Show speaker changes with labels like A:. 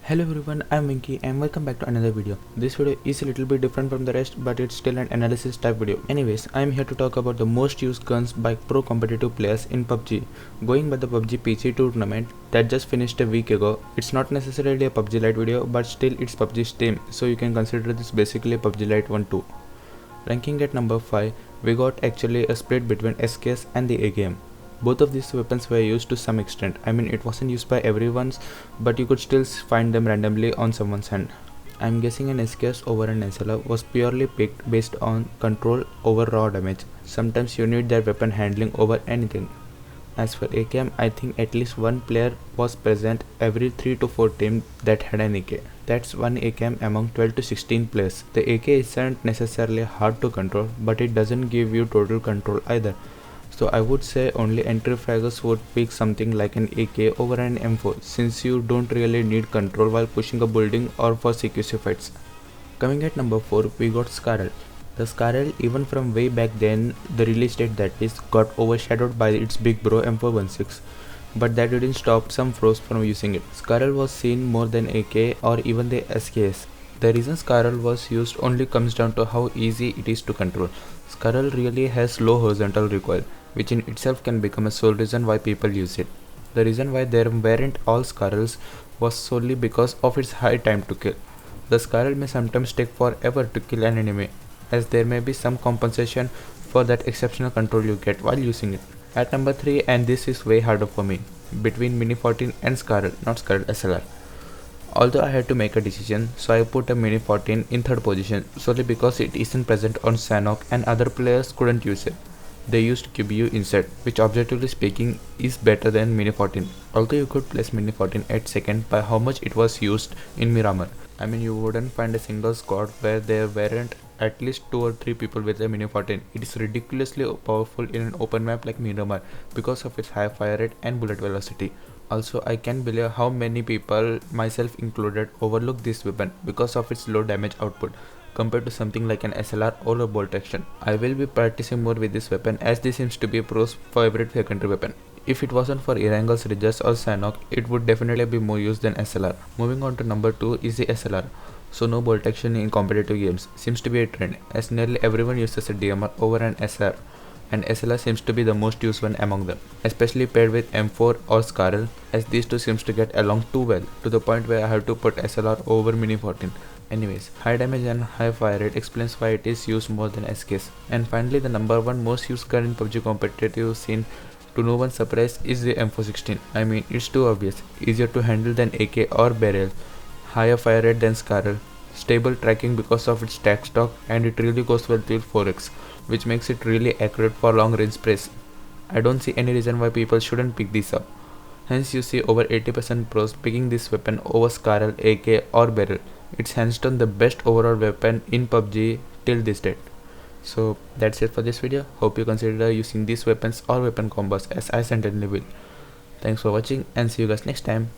A: Hello everyone, I'm Venkae and welcome back to another video. This video is a little bit different from the rest, but it's still an analysis type video. Anyways, I'm here to talk about the most used guns by pro competitive players in PUBG. Going by the PUBG PGC tournament that just finished a week ago, it's not necessarily a PUBG Lite video, but still it's PUBG Steam, so you can consider this basically a PUBG Lite 1 too. Ranking at number 5, we got actually a split between SKS and the ATM. Both of these weapons were used to some extent. I mean, it wasn't used by everyone's, but you could still find them randomly on someone's hand. I'm guessing an SKS over an SLR was purely picked based on control over raw damage. Sometimes you need their weapon handling over anything. As for AKM, I think at least one player was present every 3 to 4 teams that had an AK. That's one AKM among 12 to 16 players. The AK isn't necessarily hard to control, but it doesn't give you total control either. So I would say only entry fraggers would pick something like an AK over an M4, since you don't really need control while pushing a building or for CQC fights. Coming at number 4, we got Scarl. The Scarl, even from way back then, the release date that is, got overshadowed by its big bro M416, but that didn't stop some pros from using it. Scarl was seen more than AK or even the SKS. The reason Scarl was used only comes down to how easy it is to control. Scarl really has low horizontal recoil, which in itself can become a sole reason why people use it. The reason why there weren't all Scarls was solely because of its high time to kill. The Scarl may sometimes take forever to kill an enemy, as there may be some compensation for that exceptional control you get while using it. At number 3, and this is way harder for me, between Mini 14 and Scarl, not Scarl SLR. Although I had to make a decision, so I put a Mini 14 in third position solely because it isn't present on Sanhok and other players couldn't use it. They used QBU instead, which objectively speaking is better than Mini 14. Although you could place Mini 14 at second by how much it was used in Miramar. I mean, you wouldn't find a single squad where there weren't at least 2 or 3 people with a Mini 14. It is ridiculously powerful in an open map like Miramar because of its high fire rate and bullet velocity. Also, I can't believe how many people, myself included, overlook this weapon because of its low damage output compared to something like an SLR or a bolt action. I will be practicing more with this weapon as this seems to be a pro's favorite secondary weapon. If it wasn't for Erangel's Ridges or Sanhok, it would definitely be more used than SLR. Moving on to number 2 is the SLR. So no bolt action in competitive games seems to be a trend, as nearly everyone uses a DMR over an SR, and SLR seems to be the most used one among them, especially paired with M4 or Scarl, as these two seems to get along too well, to the point where I have to put SLR over Mini 14. Anyways, high damage and high fire rate explains why it is used more than SKS. And finally, the number 1 most used gun in PUBG competitive scene, to no one's surprise, is the M416. I mean, it's too obvious, easier to handle than AK or Beryl, higher fire rate than Scarl, stable tracking because of its stack stock, and it really goes well till 4x, which makes it really accurate for long range sprays. I don't see any reason why people shouldn't pick this up. Hence you see over 80% pros picking this weapon over Scarl, AK or Beryl. It's hands down the best overall weapon in PUBG till this date. So that's it for this video. Hope you consider using these weapons or weapon combos, as I certainly will. Thanks for watching and see you guys next time.